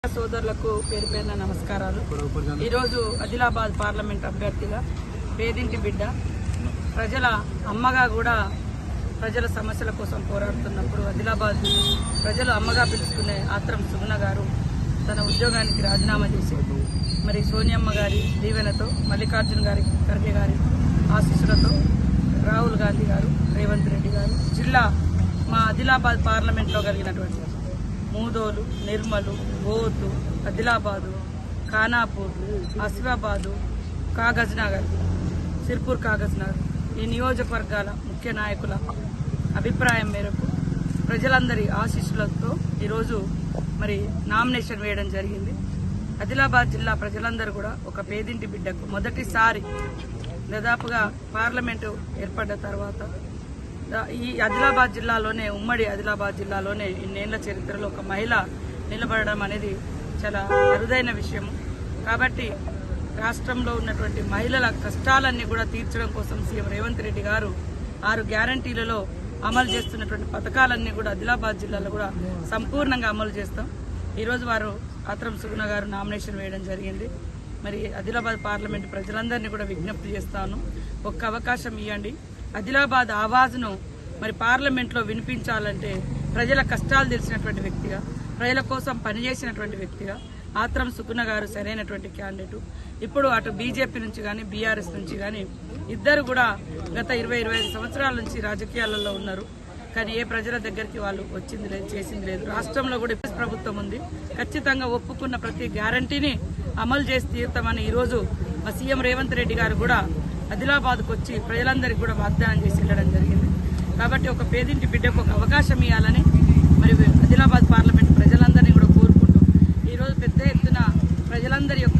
సోదరులకు పేరు పేరున నమస్కారాలు. ఈరోజు ఆదిలాబాద్ పార్లమెంట్ అభ్యర్థిగా పేదింటి బిడ్డ ప్రజల అమ్మగా కూడా ప్రజల సమస్యల కోసం పోరాడుతున్నప్పుడు ఆదిలాబాద్ ప్రజలు అమ్మగా పిలుచుకునే ఆత్రం సుగుణ గారు తన ఉద్యోగానికి రాజీనామా చేసి మరి సోనియమ్మ గారి దీవెనతో మల్లికార్జున గారి ఖర్గే గారి ఆశీస్సులతో రాహుల్ గాంధీ గారు రేవంత్ రెడ్డి గారు జిల్లా మా ఆదిలాబాద్ పార్లమెంట్లో కలిగినటువంటి మూదోలు నిర్మలు బోతు ఆదిలాబాదు ఖానాపూర్ ఆసిఫాబాదు కాగజ్నగర్ సిర్పూర్ కాగజ్నగర్ ఈ నియోజకవర్గాల ముఖ్య నాయకుల అభిప్రాయం మేరకు ప్రజలందరి ఆశీస్సులతో ఈరోజు మరి నామినేషన్ వేయడం జరిగింది. ఆదిలాబాద్ జిల్లా ప్రజలందరూ కూడా ఒక పేదింటి బిడ్డకు మొదటిసారి దాదాపుగా పార్లమెంటు ఏర్పడ్డ తర్వాత ఈ ఆదిలాబాద్ జిల్లాలోనే ఉమ్మడి ఆదిలాబాద్ జిల్లాలోనే ఇన్నేళ్ల చరిత్రలో ఒక మహిళ నిలబడడం అనేది చాలా అరుదైన విషయం. కాబట్టి రాష్ట్రంలో ఉన్నటువంటి మహిళల కష్టాలన్నీ కూడా తీర్చడం కోసం సీఎం రేవంత్ రెడ్డి గారు 6 గ్యారంటీలలో అమలు చేస్తున్నటువంటి పథకాలన్నీ కూడా ఆదిలాబాద్ జిల్లాలో కూడా సంపూర్ణంగా అమలు చేస్తాం. ఈరోజు వారు ఆత్రం సుగుణ గారు నామినేషన్ వేయడం జరిగింది. మరి ఆదిలాబాద్ పార్లమెంట్ ప్రజలందరినీ కూడా విజ్ఞప్తి చేస్తాను, ఒక్క అవకాశం ఇవ్వండి. ఆదిలాబాద్ ఆవాజ్ను మరి పార్లమెంట్లో వినిపించాలంటే ప్రజల కష్టాలు తెలిసినటువంటి వ్యక్తిగా, ప్రజల కోసం పనిచేసినటువంటి వ్యక్తిగా ఆత్రం సుగుణ గారు సరైనటువంటి క్యాండిడేట్. ఇప్పుడు అటు బీజేపీ నుంచి కానీ బీఆర్ఎస్ నుంచి కానీ ఇద్దరు కూడా గత 20-25 సంవత్సరాల నుంచి రాజకీయాలలో ఉన్నారు. కానీ ఏ ప్రజల దగ్గరికి వాళ్ళు వచ్చింది లేదు, చేసింది లేదు. రాష్ట్రంలో కూడా ప్రభుత్వం ఉంది. ఖచ్చితంగా ఒప్పుకున్న ప్రతి గ్యారంటీని అమలు చేసి తీరుతామని ఈరోజు మా సీఎం రేవంత్ రెడ్డి గారు కూడా ఆదిలాబాద్కు వచ్చి ప్రజలందరికీ కూడా వాగ్దానం చేసి వెళ్ళడం జరిగింది. కాబట్టి ఒక పేదింటి బిడ్డకు ఒక అవకాశం ఇవ్వాలని మరి ఆదిలాబాద్ పార్లమెంట్ ప్రజలందరినీ కూడా కోరుకుంటూ ఈరోజు పెద్ద ఎత్తున ప్రజలందరి యొక్క